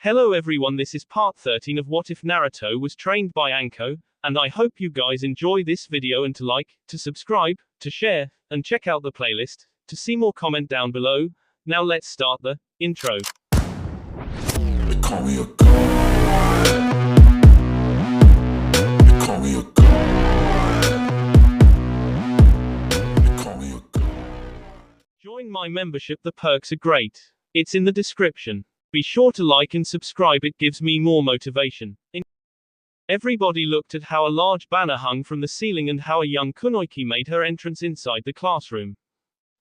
Hello everyone, this is part 13 of What If Naruto was trained by Anko, and I hope you guys enjoy this video and to like, to subscribe, to share, and check out the playlist, to see more comment down below. Now let's start the intro. They call me a god. They call me a god. They call me a god. Join my membership, the perks are great. It's in the description. Be sure to like and subscribe, it gives me more motivation. Everybody looked at how a large banner hung from the ceiling and how a young kunoichi made her entrance inside the classroom.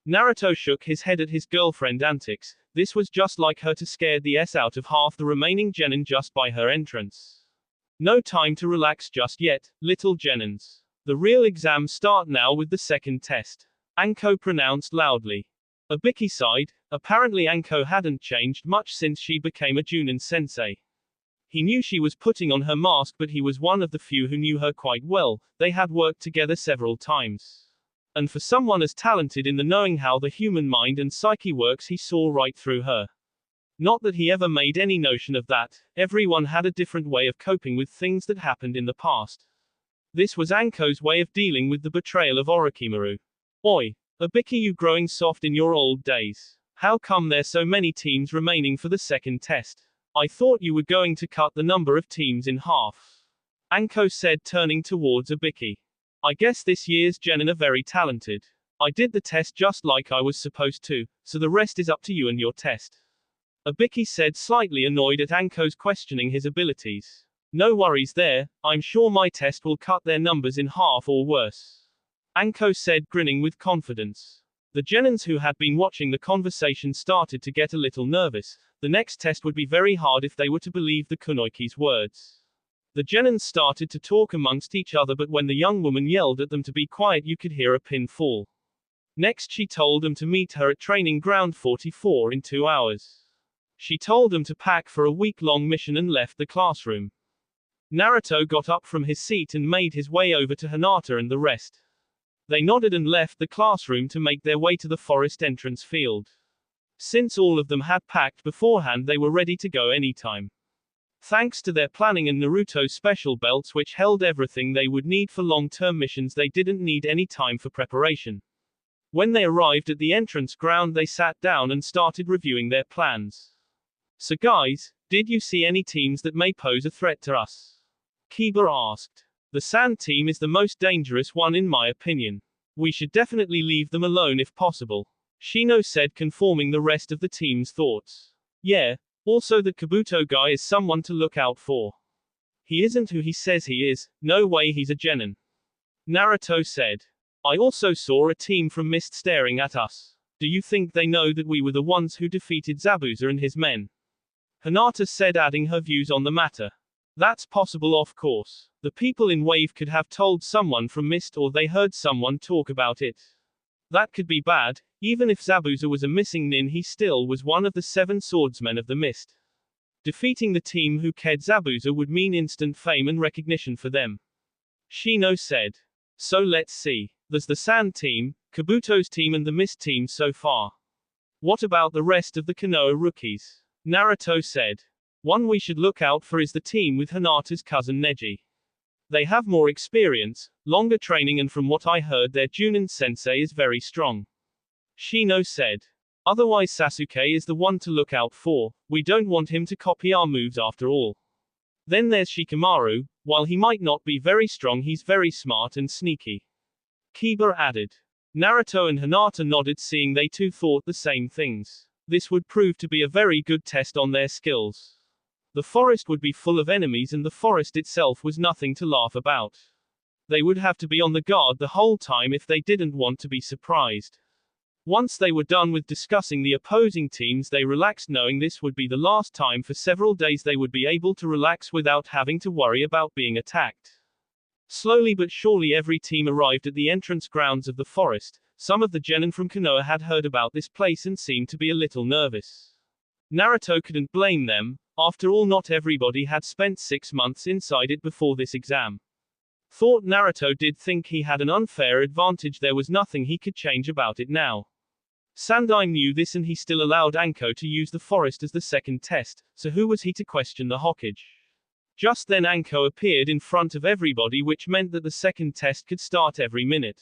Naruto shook his head at his girlfriend antics. This was just like her to scare the S out of half the remaining genin just by her entrance. No time to relax just yet, little genins. The real exams start now with the second test. Anko pronounced loudly. Ibiki sighed. Apparently Anko hadn't changed much since she became a Junin sensei. He knew she was putting on her mask, but he was one of the few who knew her quite well. They had worked together several times. And for someone as talented in the knowing how the human mind and psyche works, he saw right through her. Not that he ever made any notion of that. Everyone had a different way of coping with things that happened in the past. This was Anko's way of dealing with the betrayal of Orochimaru. Oi, Ibiki, you growing soft in your old days. How come there's so many teams remaining for the second test? I thought you were going to cut the number of teams in half. Anko said, turning towards Ibiki. I guess this year's genin are very talented. I did the test just like I was supposed to, so the rest is up to you and your test. Ibiki said, slightly annoyed at Anko's questioning his abilities. No worries there, I'm sure my test will cut their numbers in half or worse. Anko said, grinning with confidence. The genins who had been watching the conversation started to get a little nervous. The next test would be very hard if they were to believe the kunoichi's words. The genins started to talk amongst each other, but when the young woman yelled at them to be quiet, you could hear a pin fall. Next she told them to meet her at training ground 44 in 2 hours. She told them to pack for a week-long mission and left the classroom. Naruto got up from his seat and made his way over to Hinata and the rest. They nodded and left the classroom to make their way to the forest entrance field. Since all of them had packed beforehand, they were ready to go anytime. Thanks to their planning and Naruto's special belts which held everything they would need for long-term missions, they didn't need any time for preparation. When they arrived at the entrance ground, they sat down and started reviewing their plans. So guys, did you see any teams that may pose a threat to us? Kiba asked. The sand team is the most dangerous one in my opinion. We should definitely leave them alone if possible. Shino said, conforming the rest of the team's thoughts. Yeah, also that Kabuto guy is someone to look out for. He isn't who he says he is, no way he's a genin. Naruto said. I also saw a team from Mist staring at us. Do you think they know that we were the ones who defeated Zabuza and his men? Hinata said, adding her views on the matter. That's possible, of course. The people in Wave could have told someone from Mist, or they heard someone talk about it. That could be bad. Even if Zabuza was a missing nin, he still was one of the 7 swordsmen of the Mist. Defeating the team who killed Zabuza would mean instant fame and recognition for them. Shino said. So let's see. There's the Sand team, Kabuto's team and the Mist team so far. What about the rest of the Konoha rookies? Naruto said. One we should look out for is the team with Hinata's cousin Neji. They have more experience, longer training, and from what I heard their Junin sensei is very strong. Shino said. Otherwise Sasuke is the one to look out for. We don't want him to copy our moves after all. Then there's Shikamaru. While he might not be very strong, he's very smart and sneaky. Kiba added. Naruto and Hinata nodded, seeing they too thought the same things. This would prove to be a very good test on their skills. The forest would be full of enemies, and the forest itself was nothing to laugh about. They would have to be on the guard the whole time if they didn't want to be surprised. Once they were done with discussing the opposing teams, they relaxed, knowing this would be the last time for several days they would be able to relax without having to worry about being attacked. Slowly but surely every team arrived at the entrance grounds of the forest. Some of the genin from Konoha had heard about this place and seemed to be a little nervous. Naruto couldn't blame them. After all, not everybody had spent 6 months inside it before this exam. Thought Naruto did think he had an unfair advantage. There was nothing he could change about it now. Sandai knew this and he still allowed Anko to use the forest as the second test, so who was he to question the Hokage? Just then Anko appeared in front of everybody, which meant that the second test could start every minute.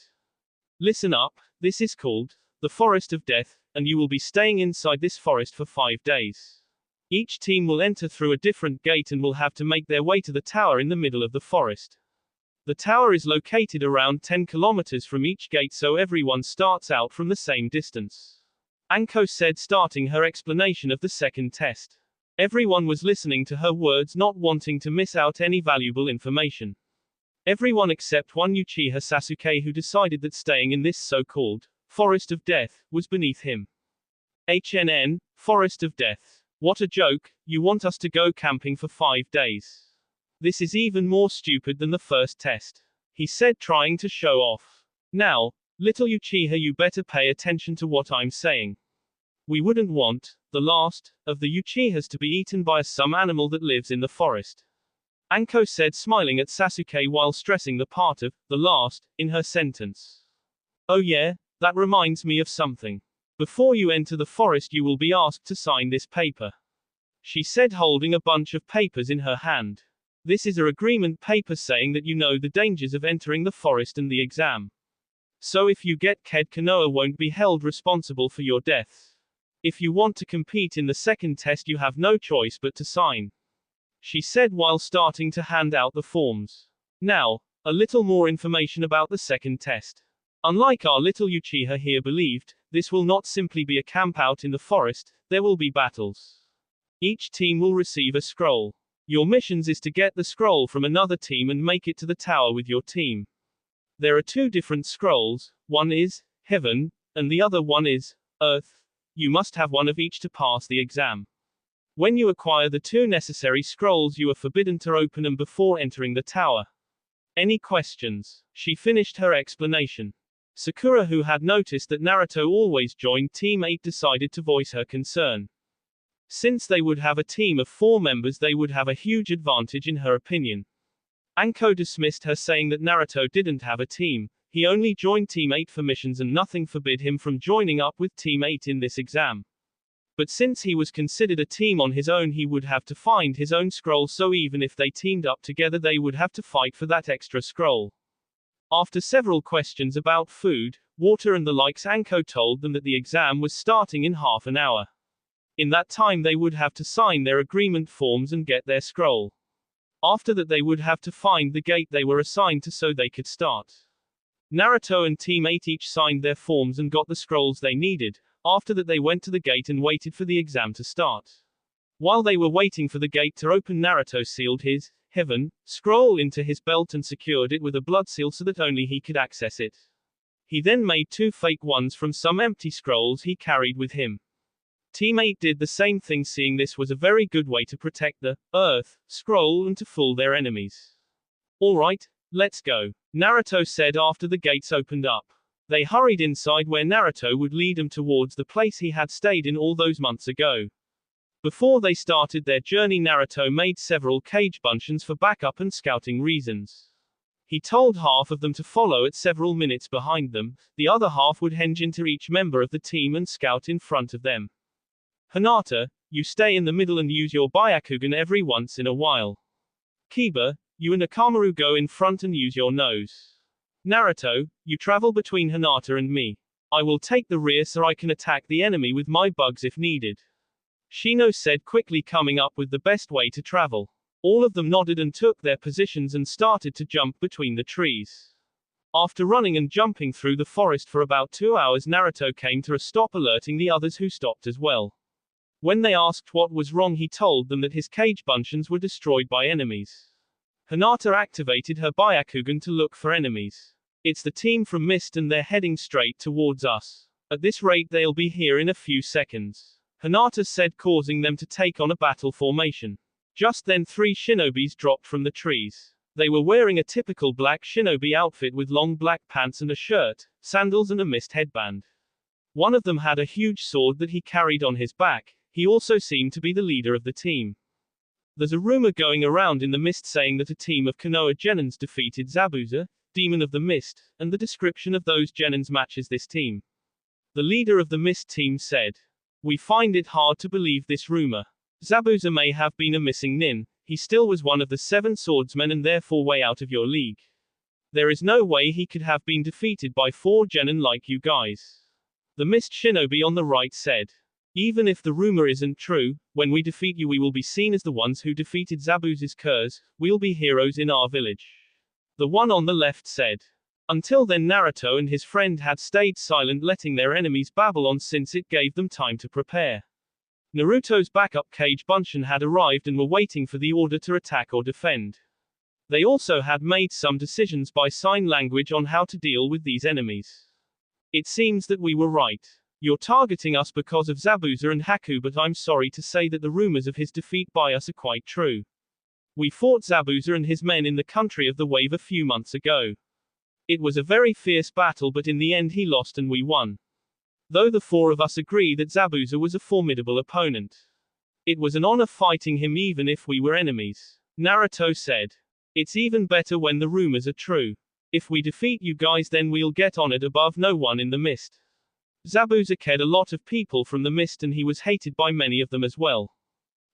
Listen up, this is called the Forest of Death, and you will be staying inside this forest for 5 days. Each team will enter through a different gate and will have to make their way to the tower in the middle of the forest. The tower is located around 10 kilometers from each gate, so everyone starts out from the same distance. Anko said, starting her explanation of the second test. Everyone was listening to her words, not wanting to miss out any valuable information. Everyone except one Uchiha Sasuke, who decided that staying in this so-called Forest of Death was beneath him. Forest of Death. What a joke, you want us to go camping for 5 days. This is even more stupid than the first test, he said, trying to show off. Now, little Uchiha, you better pay attention to what I'm saying. We wouldn't want the last of the Uchihas to be eaten by some animal that lives in the forest. Anko said, smiling at Sasuke while stressing the part of the last in her sentence. Oh yeah, that reminds me of something. Before you enter the forest you will be asked to sign this paper, she said, holding a bunch of papers in her hand. This is a agreement paper saying that you know the dangers of entering the forest and the exam. So if you get killed, Konoha won't be held responsible for your death. If you want to compete in the second test you have no choice but to sign, she said while starting to hand out the forms. Now, a little more information about the second test. Unlike our little Uchiha here believed, this will not simply be a camp out in the forest, there will be battles. Each team will receive a scroll. Your missions is to get the scroll from another team and make it to the tower with your team. There are 2 different scrolls, one is Heaven, and the other one is Earth. You must have one of each to pass the exam. When you acquire the 2 necessary scrolls you are forbidden to open them before entering the tower. Any questions? She finished her explanation. Sakura, who had noticed that Naruto always joined Team 8, decided to voice her concern. Since they would have a team of 4 members they would have a huge advantage in her opinion. Anko dismissed her, saying that Naruto didn't have a team, he only joined Team 8 for missions and nothing forbid him from joining up with Team 8 in this exam. But since he was considered a team on his own he would have to find his own scroll, so even if they teamed up together they would have to fight for that extra scroll. After several questions about food, water and the likes, Anko told them that the exam was starting in half an hour. In that time they would have to sign their agreement forms and get their scroll. After that they would have to find the gate they were assigned to so they could start. Naruto and Team 8 each signed their forms and got the scrolls they needed. After that they went to the gate and waited for the exam to start. While they were waiting for the gate to open, Naruto sealed his Heaven scroll into his belt and secured it with a blood seal so that only he could access it. He then made 2 fake ones from some empty scrolls he carried with him. Team 8 did the same thing, seeing this was a very good way to protect the Earth scroll and to fool their enemies. Alright, let's go, Naruto said after the gates opened up. They hurried inside where Naruto would lead them towards the place he had stayed in all those months ago. Before they started their journey Naruto made several cage buncheons for backup and scouting reasons. He told half of them to follow at several minutes behind them, the other half would hinge into each member of the team and scout in front of them. Hinata, you stay in the middle and use your Byakugan every once in a while. Kiba, you and Akamaru go in front and use your nose. Naruto, you travel between Hinata and me. I will take the rear so I can attack the enemy with my bugs if needed. Shino said, quickly coming up with the best way to travel. All of them nodded and took their positions and started to jump between the trees. After running and jumping through the forest for about 2 hours Naruto came to a stop, alerting the others who stopped as well. When they asked what was wrong he told them that his cage buncheons were destroyed by enemies. Hinata activated her Byakugan to look for enemies. It's the team from Mist and they're heading straight towards us. At this rate they'll be here in a few seconds, Hinata said, causing them to take on a battle formation. Just then 3 shinobis dropped from the trees. They were wearing a typical black shinobi outfit with long black pants and a shirt, sandals and a mist headband. One of them had a huge sword that he carried on his back. He also seemed to be the leader of the team. There's a rumor going around in the mist saying that a team of Konoha Genins defeated Zabuza, Demon of the Mist, and the description of those Genins matches this team. The leader of the Mist team said. We find it hard to believe this rumor. Zabuza may have been a missing nin, he still was one of the 7 swordsmen and therefore way out of your league. There is no way he could have been defeated by 4 genin like you guys. The Mist Shinobi on the right said. Even if the rumor isn't true, when we defeat you we will be seen as the ones who defeated Zabuza's curse, we'll be heroes in our village. The one on the left said. Until then Naruto and his friend had stayed silent, letting their enemies babble on since it gave them time to prepare. Naruto's backup Kage Bunshin had arrived and were waiting for the order to attack or defend. They also had made some decisions by sign language on how to deal with these enemies. It seems that we were right. You're targeting us because of Zabuza and Haku, but I'm sorry to say that the rumors of his defeat by us are quite true. We fought Zabuza and his men in the country of the wave a few months ago. It was a very fierce battle, but in the end he lost and we won. Though the 4 of us agree that Zabuza was a formidable opponent. It was an honor fighting him even if we were enemies. Naruto said. It's even better when the rumors are true. If we defeat you guys then we'll get honored above no one in the Mist. Zabuza killed a lot of people from the Mist and he was hated by many of them as well.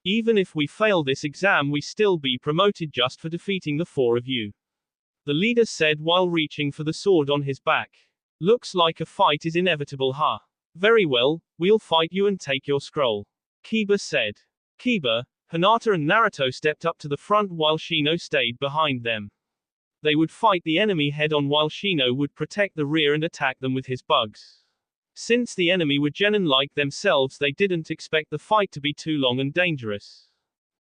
Even if we fail this exam we still be promoted just for defeating the 4 of you. The leader said while reaching for the sword on his back. Looks like a fight is inevitable, huh? Very well, we'll fight you and take your scroll. Kiba said. Kiba, Hinata and Naruto stepped up to the front while Shino stayed behind them. They would fight the enemy head-on while Shino would protect the rear and attack them with his bugs. Since the enemy were genin like themselves they didn't expect the fight to be too long and dangerous.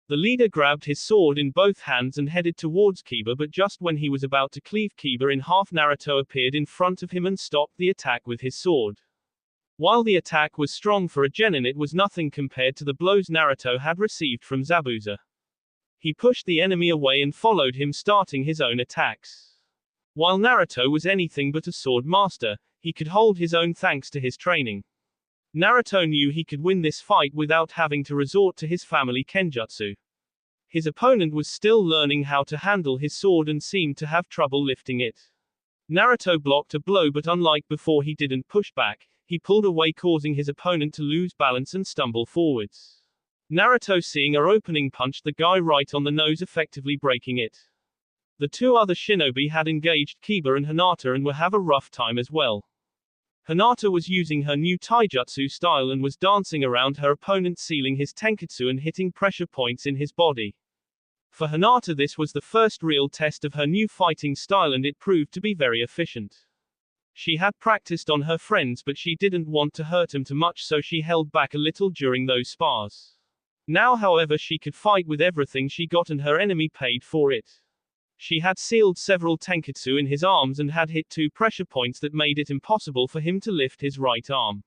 The leader grabbed his sword in both hands and headed towards Kiba, but just when he was about to cleave Kiba in half Naruto appeared in front of him and stopped the attack with his sword. While the attack was strong for a genin it was nothing compared to the blows Naruto had received from Zabuza. He pushed the enemy away and followed him, starting his own attacks. While Naruto was anything but a sword master, he could hold his own thanks to his training. Naruto knew he could win this fight without having to resort to his family kenjutsu. His opponent was still learning how to handle his sword and seemed to have trouble lifting it. Naruto blocked a blow, but unlike before he didn't push back, he pulled away, causing his opponent to lose balance and stumble forwards. Naruto, seeing her opening, punched the guy right on the nose, effectively breaking it. The 2 other shinobi had engaged Kiba and Hinata and were have a rough time as well. Hinata was using her new taijutsu style and was dancing around her opponent, sealing his tenketsu and hitting pressure points in his body. For Hinata this was the first real test of her new fighting style and it proved to be very efficient. She had practiced on her friends but she didn't want to hurt him too much, so she held back a little during those spars. Now however she could fight with everything she got and her enemy paid for it. She had sealed several tenketsu in his arms and had hit 2 pressure points that made it impossible for him to lift his right arm.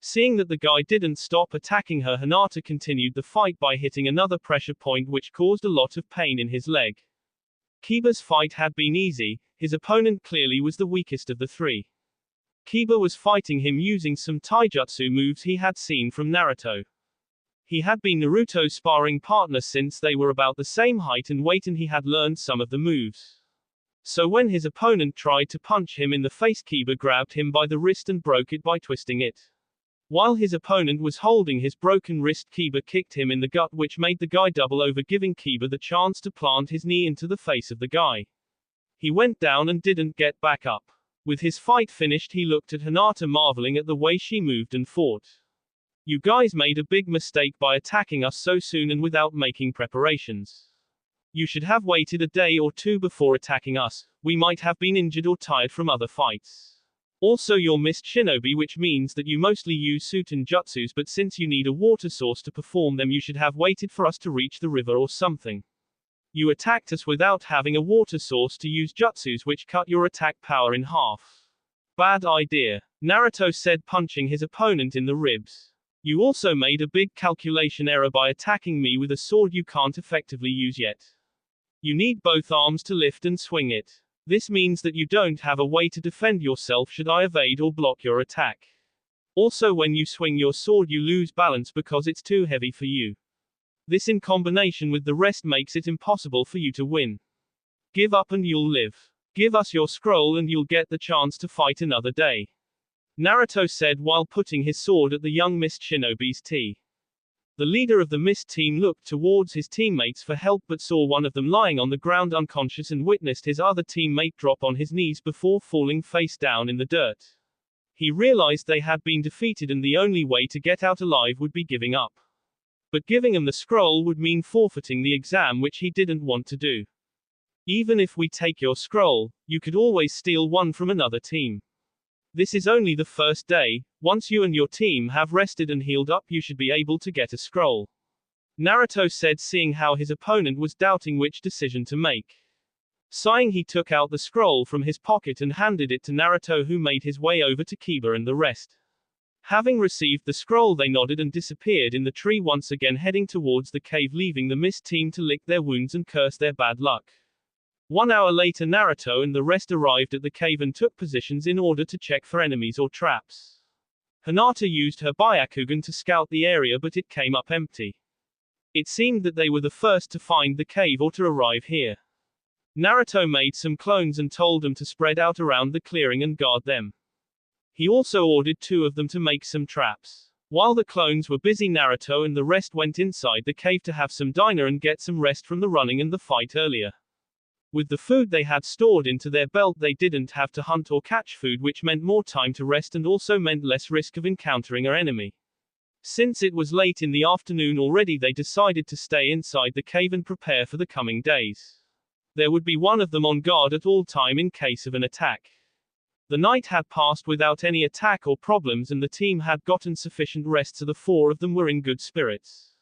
Seeing that the guy didn't stop attacking her, Hinata continued the fight by hitting another pressure point which caused a lot of pain in his leg. Kiba's fight had been easy, his opponent clearly was the weakest of the 3. Kiba was fighting him using some taijutsu moves he had seen from Naruto. He had been Naruto's sparring partner since they were about the same height and weight and he had learned some of the moves. So when his opponent tried to punch him in the face, Kiba grabbed him by the wrist and broke it by twisting it. While his opponent was holding his broken wrist, Kiba kicked him in the gut, which made the guy double over, giving Kiba the chance to plant his knee into the face of the guy. He went down and didn't get back up. With his fight finished, he looked at Hinata, marveling at the way she moved and fought. You guys made a big mistake by attacking us so soon and without making preparations. You should have waited a day or 2 before attacking us, we might have been injured or tired from other fights. Also you're Mist Shinobi, which means that you mostly use Suten jutsus, but since you need a water source to perform them you should have waited for us to reach the river or something. You attacked us without having a water source to use jutsus, which cut your attack power in half. Bad idea, Naruto said, punching his opponent in the ribs. You also made a big calculation error by attacking me with a sword you can't effectively use yet. You need both arms to lift and swing it. This means that you don't have a way to defend yourself should I evade or block your attack. Also when you swing your sword you lose balance because it's too heavy for you. This in combination with the rest makes it impossible for you to win. Give up and you'll live. Give us your scroll and you'll get the chance to fight another day. Naruto said while putting his sword at the young mist shinobi's tea. The leader of the mist team looked towards his teammates for help but saw one of them lying on the ground unconscious and witnessed his other teammate drop on his knees before falling face down in the dirt. He realized they had been defeated and the only way to get out alive would be giving up. But giving him the scroll would mean forfeiting the exam, which he didn't want to do. Even if we take your scroll, you could always steal one from another team. This is only the first day. Once you and your team have rested and healed up, you should be able to get a scroll. Naruto said, seeing how his opponent was doubting which decision to make. Sighing, he took out the scroll from his pocket and handed it to Naruto, who made his way over to Kiba and the rest. Having received the scroll, they nodded and disappeared in the tree, once again heading towards the cave, leaving the mist team to lick their wounds and curse their bad luck. 1 hour later, Naruto and the rest arrived at the cave and took positions in order to check for enemies or traps. Hinata used her Byakugan to scout the area, but it came up empty. It seemed that they were the first to find the cave or to arrive here. Naruto made some clones and told them to spread out around the clearing and guard them. He also ordered 2 of them to make some traps. While the clones were busy, Naruto and the rest went inside the cave to have some dinner and get some rest from the running and the fight earlier. With the food they had stored into their belt, they didn't have to hunt or catch food, which meant more time to rest and also meant less risk of encountering an enemy. Since it was late in the afternoon already, they decided to stay inside the cave and prepare for the coming days. There would be one of them on guard at all time in case of an attack. The night had passed without any attack or problems, and the team had gotten sufficient rest, so the 4 of them were in good spirits.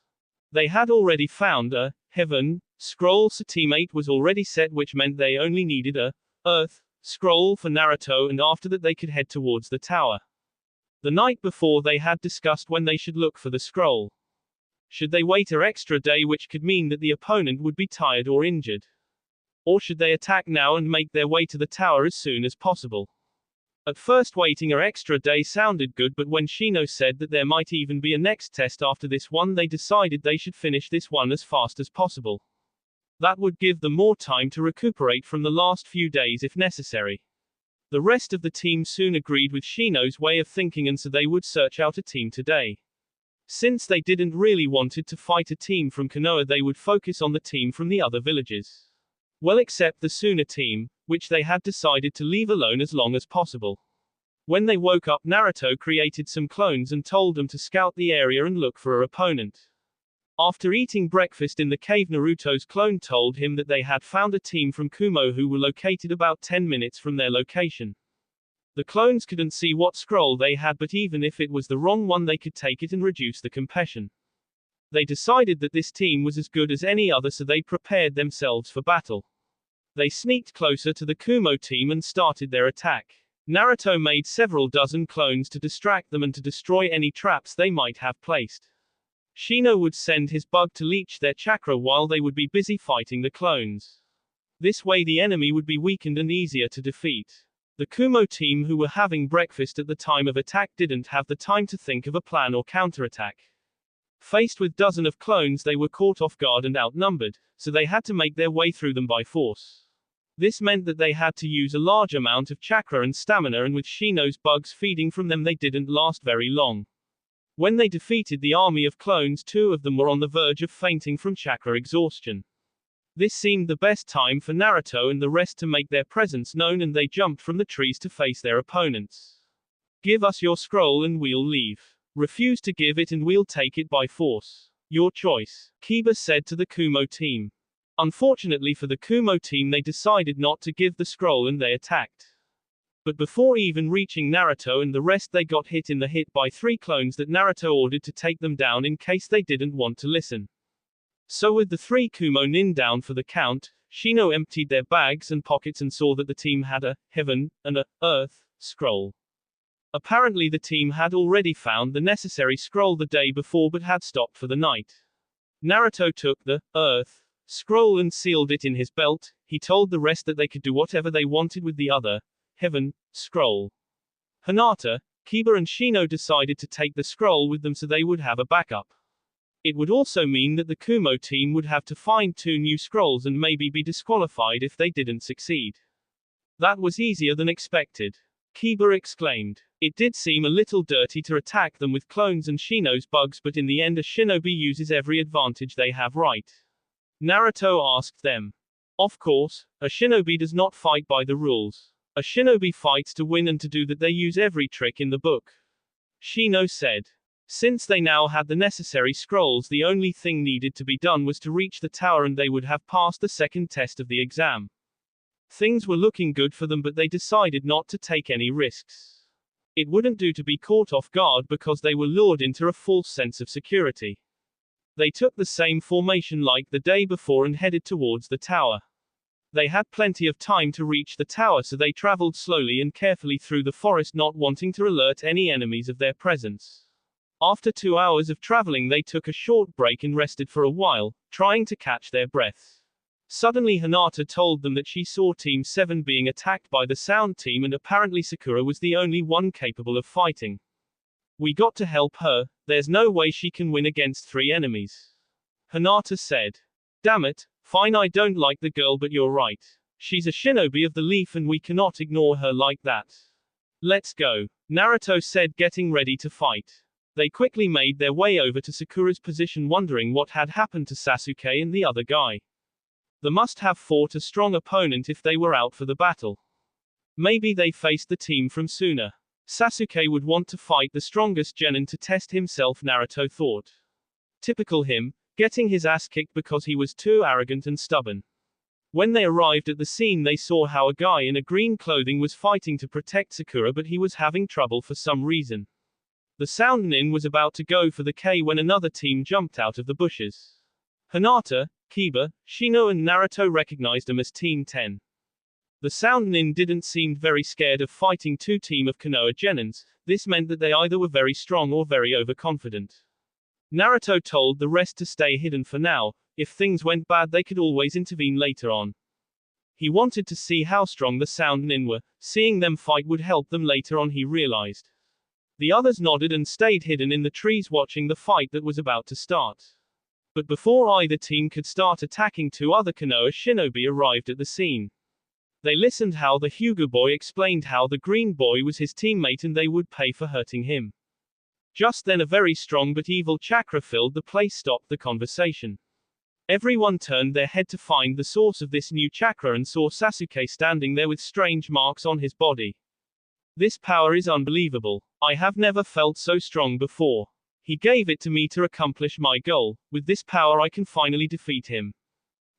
They had already found a heaven scroll, so team 8 was already set, which meant they only needed a earth scroll for Naruto, and after that they could head towards the tower. The night before, they had discussed when they should look for the scroll. Should they wait an extra day, which could mean that the opponent would be tired or injured? Or should they attack now and make their way to the tower as soon as possible? At first, waiting an extra day sounded good, but when Shino said that there might even be a next test after this one, they decided they should finish this one as fast as possible. That would give them more time to recuperate from the last few days if necessary. The rest of the team soon agreed with Shino's way of thinking, and so they would search out a team today. Since they didn't really wanted to fight a team from Konoha, they would focus on the team from the other villages. Well, except the Suna team, which they had decided to leave alone as long as possible. When they woke up, Naruto created some clones and told them to scout the area and look for an opponent. After eating breakfast in the cave, Naruto's clone told him that they had found a team from Kumo who were located about 10 minutes from their location. The clones couldn't see what scroll they had, but even if it was the wrong one, they could take it and reduce the compassion. They decided that this team was as good as any other, so they prepared themselves for battle. They sneaked closer to the Kumo team and started their attack. Naruto made several dozen clones to distract them and to destroy any traps they might have placed. Shino would send his bug to leech their chakra while they would be busy fighting the clones. This way the enemy would be weakened and easier to defeat. The Kumo team, who were having breakfast at the time of attack, didn't have the time to think of a plan or counterattack. Faced with dozens of clones, they were caught off guard and outnumbered, so they had to make their way through them by force. This meant that they had to use a large amount of chakra and stamina, and with Shino's bugs feeding from them, they didn't last very long. When they defeated the army of clones, 2 of them were on the verge of fainting from chakra exhaustion. This seemed the best time for Naruto and the rest to make their presence known, and they jumped from the trees to face their opponents. Give us your scroll and we'll leave. Refuse to give it and we'll take it by force. Your choice, Kiba said to the Kumo team. Unfortunately for the Kumo team, they decided not to give the scroll and they attacked. But before even reaching Naruto and the rest, they got hit in the hit by 3 clones that Naruto ordered to take them down in case they didn't want to listen. So with the 3 Kumo nin down for the count, Shino emptied their bags and pockets and saw that the team had a heaven and a earth scroll. Apparently the team had already found the necessary scroll the day before but had stopped for the night. Naruto took the earth scroll and sealed it in his belt. He told the rest that they could do whatever they wanted with the other heaven scroll. Hinata, Kiba and Shino decided to take the scroll with them so they would have a backup. It would also mean that the Kumo team would have to find 2 new scrolls and maybe be disqualified if they didn't succeed. That was easier than expected. Kiba exclaimed. It did seem a little dirty to attack them with clones and Shino's bugs, but in the end a shinobi uses every advantage they have, right? Naruto asked them. Of course, a shinobi does not fight by the rules. A shinobi fights to win, and to do that they use every trick in the book. Shino said. Since they now had the necessary scrolls, the only thing needed to be done was to reach the tower and they would have passed the second test of the exam. Things were looking good for them, but they decided not to take any risks. It wouldn't do to be caught off guard because they were lured into a false sense of security. They took the same formation like the day before and headed towards the tower. They had plenty of time to reach the tower, so they traveled slowly and carefully through the forest, not wanting to alert any enemies of their presence. After 2 hours of traveling, they took a short break and rested for a while, trying to catch their breath. Suddenly Hinata told them that she saw Team 7 being attacked by the sound team, and apparently Sakura was the only one capable of fighting. We got to help her, there's no way she can win against 3 enemies. Hinata said. Damn it, fine, I don't like the girl, but you're right. She's a shinobi of the leaf and we cannot ignore her like that. Let's go, Naruto said, getting ready to fight. They quickly made their way over to Sakura's position, wondering what had happened to Sasuke and the other guy. They must have fought a strong opponent if they were out for the battle. Maybe they faced the team from Suna. Sasuke would want to fight the strongest genin to test himself, Naruto thought. Typical him, getting his ass kicked because he was too arrogant and stubborn. When they arrived at the scene, they saw how a guy in a green clothing was fighting to protect Sakura, but he was having trouble for some reason. The sound nin was about to go for the K when another team jumped out of the bushes. Hinata, Kiba, Shino and Naruto recognized them as Team 10. The sound nin didn't seem very scared of fighting 2 team of Konoha genins. This meant that they either were very strong or very overconfident. Naruto told the rest to stay hidden for now. If things went bad, they could always intervene later on. He wanted to see how strong the sound nin were. Seeing them fight would help them later on, he realized. The others nodded and stayed hidden in the trees, watching the fight that was about to start. But before either team could start attacking, 2 other Konoha shinobi arrived at the scene. They listened how the Hyuga boy explained how the green boy was his teammate and they would pay for hurting him. Just then a very strong but evil chakra filled the place, stopped the conversation. Everyone turned their head to find the source of this new chakra and saw Sasuke standing there with strange marks on his body. This power is unbelievable. I have never felt so strong before. He gave it to me to accomplish my goal. With this power I can finally defeat him,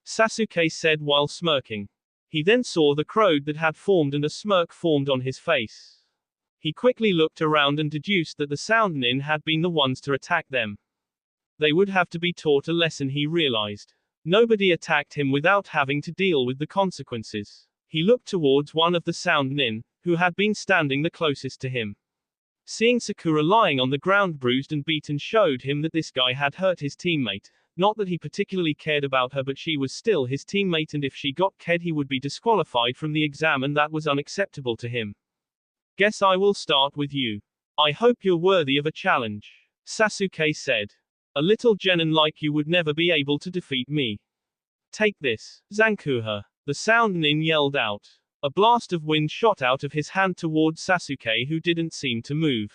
Sasuke said while smirking. He then saw the crowd that had formed and a smirk formed on his face. He quickly looked around and deduced that the sound nin had been the ones to attack them. They would have to be taught a lesson, he realized. Nobody attacked him without having to deal with the consequences. He looked towards one of the sound nin, who had been standing the closest to him. Seeing Sakura lying on the ground bruised and beaten showed him that this guy had hurt his teammate. Not that he particularly cared about her, but she was still his teammate, and if she got killed he would be disqualified from the exam, and that was unacceptable to him. Guess I will start with you. I hope you're worthy of a challenge, Sasuke said. A little genin like you would never be able to defeat me. Take this, Zankuha, the sound nin yelled out. A blast of wind shot out of his hand towards Sasuke, who didn't seem to move.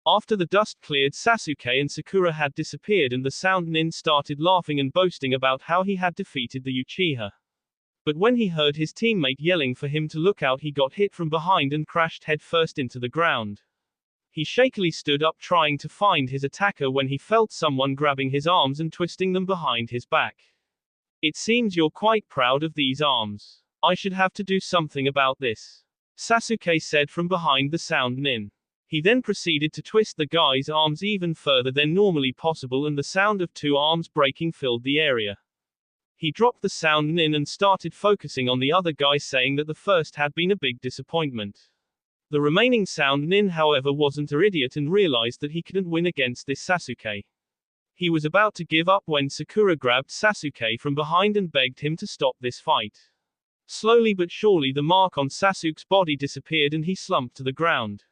After the dust cleared, Sasuke and Sakura had disappeared and the sound nin started laughing and boasting about how he had defeated the Uchiha. But when he heard his teammate yelling for him to look out, he got hit from behind and crashed headfirst into the ground. He shakily stood up trying to find his attacker when he felt someone grabbing his arms and twisting them behind his back. It seems you're quite proud of these arms. I should have to do something about this, Sasuke said from behind the sound nin. He then proceeded to twist the guy's arms even further than normally possible, and the sound of 2 arms breaking filled the area. He dropped the sound nin and started focusing on the other guy, saying that the first had been a big disappointment. The remaining sound nin, however, wasn't an idiot and realized that he couldn't win against this Sasuke. He was about to give up when Sakura grabbed Sasuke from behind and begged him to stop this fight. Slowly but surely the mark on Sasuke's body disappeared and he slumped to the ground.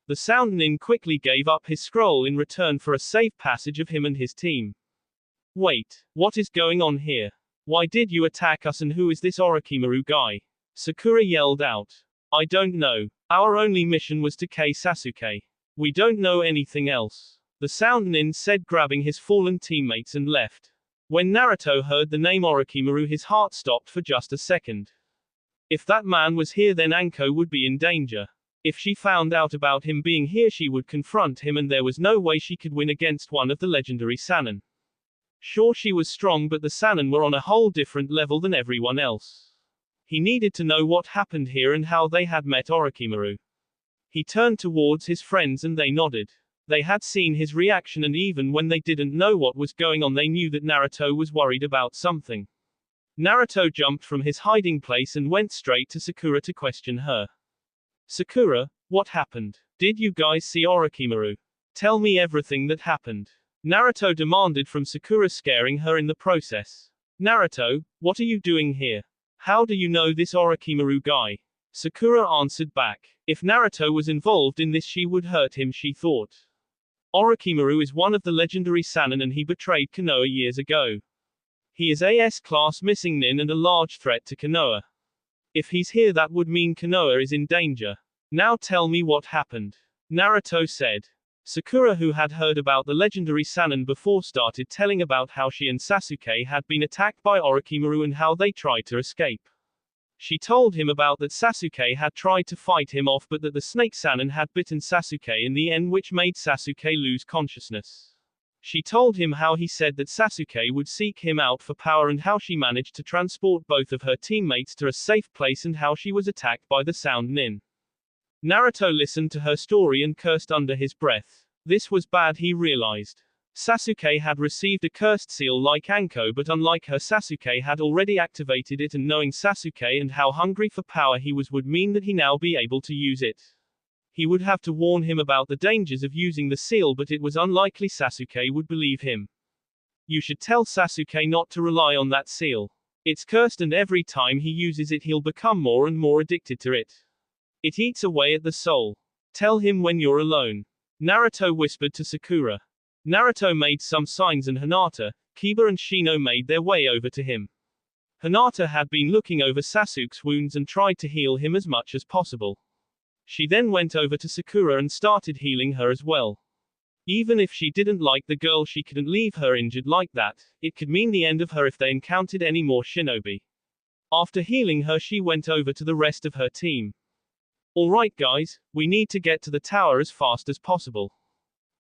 The sound nin quickly gave up his scroll in return for a safe passage of him and his team. Wait, what is going on here? Why did you attack us, and who is this Orochimaru guy? Sakura yelled out. I don't know. Our only mission was to Kei Sasuke. We don't know anything else. The Sound Nin said, grabbing his fallen teammates and left. When Naruto heard the name Orochimaru, his heart stopped for just a second. If that man was here, then Anko would be in danger. If she found out about him being here, she would confront him, and there was no way she could win against one of the legendary Sannin. Sure, she was strong, but the Sannin were on a whole different level than everyone else. He needed to know what happened here and how they had met Orochimaru. He turned towards his friends and they nodded. They had seen his reaction, and even when they didn't know what was going on, they knew that Naruto was worried about something. Naruto jumped from his hiding place and went straight to Sakura to question her. Sakura, what happened? Did you guys see Orochimaru? Tell me everything that happened. Naruto demanded from Sakura, scaring her in the process. Naruto, what are you doing here? How do you know this Orochimaru guy? Sakura answered back. If Naruto was involved in this, she would hurt him, she thought. Orochimaru is one of the legendary Sannin, and he betrayed Konoha years ago. He is a S-class missing nin and a large threat to Konoha. If he's here, that would mean Konoha is in danger. Now tell me what happened. Naruto said. Sakura, who had heard about the legendary Sannin before, started telling about how she and Sasuke had been attacked by Orochimaru and how they tried to escape. She told him about that Sasuke had tried to fight him off, but that the snake Sannin had bitten Sasuke in the end, which made Sasuke lose consciousness. She told him how he said that Sasuke would seek him out for power, and how she managed to transport both of her teammates to a safe place, and how she was attacked by the Sound Nin. Naruto listened to her story and cursed under his breath. This was bad, he realized. Sasuke had received a cursed seal like Anko, but unlike her, Sasuke had already activated it, and knowing Sasuke and how hungry for power he was would mean that he now be able to use it. He would have to warn him about the dangers of using the seal, but it was unlikely Sasuke would believe him. You should tell Sasuke not to rely on that seal. It's cursed, and every time he uses it, he'll become more and more addicted to it. It eats away at the soul. Tell him when you're alone. Naruto whispered to Sakura. Naruto made some signs, and Hinata, Kiba and Shino made their way over to him. Hinata had been looking over Sasuke's wounds and tried to heal him as much as possible. She then went over to Sakura and started healing her as well. Even if she didn't like the girl, she couldn't leave her injured like that. It could mean the end of her if they encountered any more shinobi. After healing her, she went over to the rest of her team. Alright guys, we need to get to the tower as fast as possible.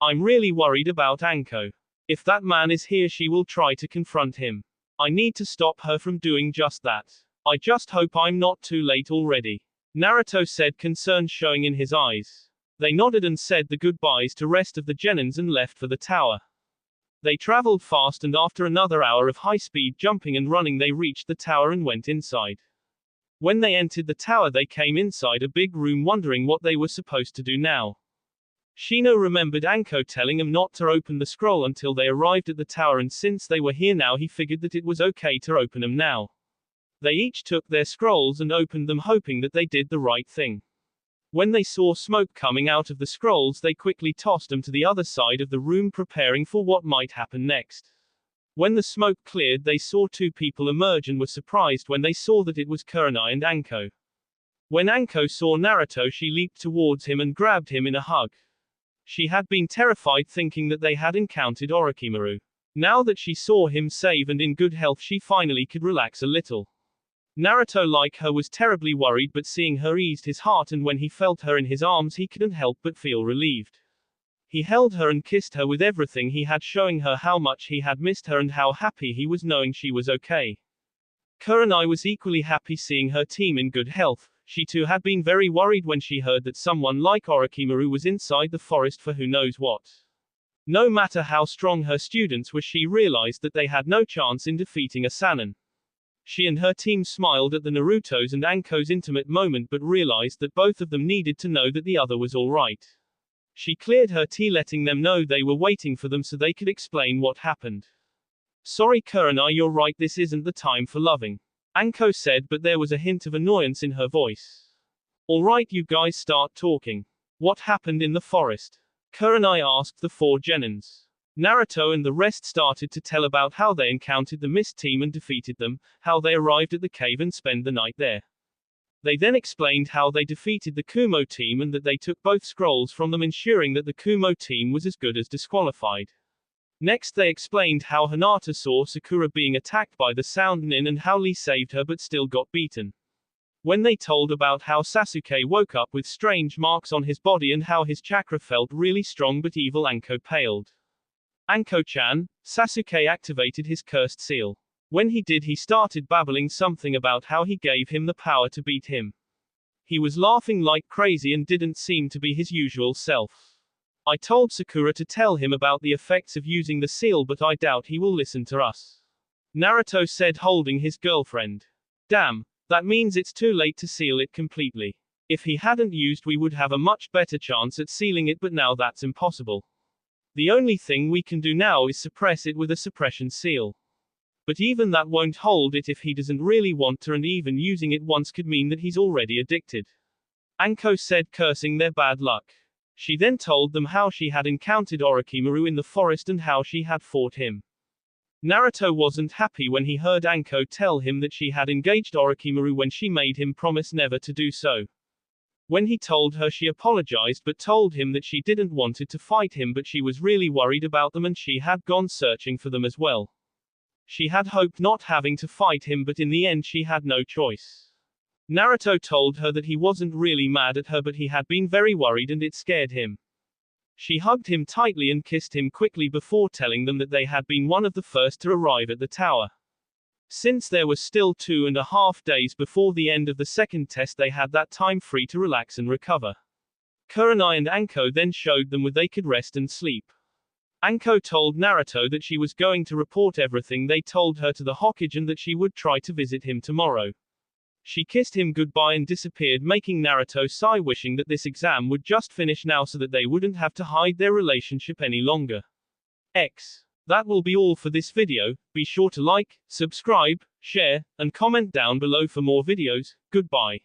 I'm really worried about Anko. If that man is here, she will try to confront him. I need to stop her from doing just that. I just hope I'm not too late already. Naruto said, concern showing in his eyes. They nodded and said the goodbyes to rest of the genins and left for the tower. They traveled fast, and after another hour of high-speed jumping and running, they reached the tower and went inside. When they entered the tower, they came inside a big room, wondering what they were supposed to do now. Shino remembered Anko telling him not to open the scroll until they arrived at the tower, and since they were here now, he figured that it was okay to open them now. They each took their scrolls and opened them, hoping that they did the right thing. When they saw smoke coming out of the scrolls, they quickly tossed them to the other side of the room, preparing for what might happen next. When the smoke cleared, they saw two people emerge and were surprised when they saw that it was Kurenai and Anko. When Anko saw Naruto, she leaped towards him and grabbed him in a hug. She had been terrified, thinking that they had encountered Orochimaru. Now that she saw him safe and in good health, she finally could relax a little. Naruto, like her, was terribly worried, but seeing her eased his heart, and when he felt her in his arms, he couldn't help but feel relieved. He held her and kissed her with everything he had, showing her how much he had missed her and how happy he was knowing she was okay. Kurenai was equally happy seeing her team in good health. She too had been very worried when she heard that someone like Orochimaru was inside the forest for who knows what. No matter how strong her students were, she realized that they had no chance in defeating a Sannin. She and her team smiled at the Naruto's and Anko's intimate moment, but realized that both of them needed to know that the other was alright. She cleared her tea, letting them know they were waiting for them so they could explain what happened. Sorry Kurenai, you're right, this isn't the time for loving. Anko said, but there was a hint of annoyance in her voice. Alright, you guys start talking. What happened in the forest? Kurenai asked the four genins. Naruto and the rest started to tell about how they encountered the Mist team and defeated them, how they arrived at the cave and spent the night there. They then explained how they defeated the Kumo team and that they took both scrolls from them, ensuring that the Kumo team was as good as disqualified. Next they explained how Hinata saw Sakura being attacked by the Sound Nin and how Lee saved her but still got beaten. When they told about how Sasuke woke up with strange marks on his body and how his chakra felt really strong but evil Anko paled. Anko-chan, Sasuke activated his cursed seal. When he did, he started babbling something about how he gave him the power to beat him. He was laughing like crazy and didn't seem to be his usual self. I told Sakura to tell him about the effects of using the seal, but I doubt he will listen to us. Naruto said, holding his girlfriend. Damn, that means it's too late to seal it completely. If he hadn't used, we would have a much better chance at sealing it, but now that's impossible. The only thing we can do now is suppress it with a suppression seal. But even that won't hold it if he doesn't really want to, and even using it once could mean that he's already addicted. Anko said, cursing their bad luck. She then told them how she had encountered Orochimaru in the forest and how she had fought him. Naruto wasn't happy when he heard Anko tell him that she had engaged Orochimaru when she made him promise never to do so. When he told her, she apologized but told him that she didn't wanted to fight him, but she was really worried about them and she had gone searching for them as well. She had hoped not having to fight him, but in the end she had no choice. Naruto told her that he wasn't really mad at her, but he had been very worried and it scared him. She hugged him tightly and kissed him quickly before telling them that they had been one of the first to arrive at the tower. Since there was still 2.5 days before the end of the second test, they had that time free to relax and recover. Kurenai and Anko then showed them where they could rest and sleep. Anko told Naruto that she was going to report everything they told her to the Hokage and that she would try to visit him tomorrow. She kissed him goodbye and disappeared, making Naruto sigh, wishing that this exam would just finish now so that they wouldn't have to hide their relationship any longer. That will be all for this video. Be sure to like, subscribe, share, and comment down below for more videos. Goodbye.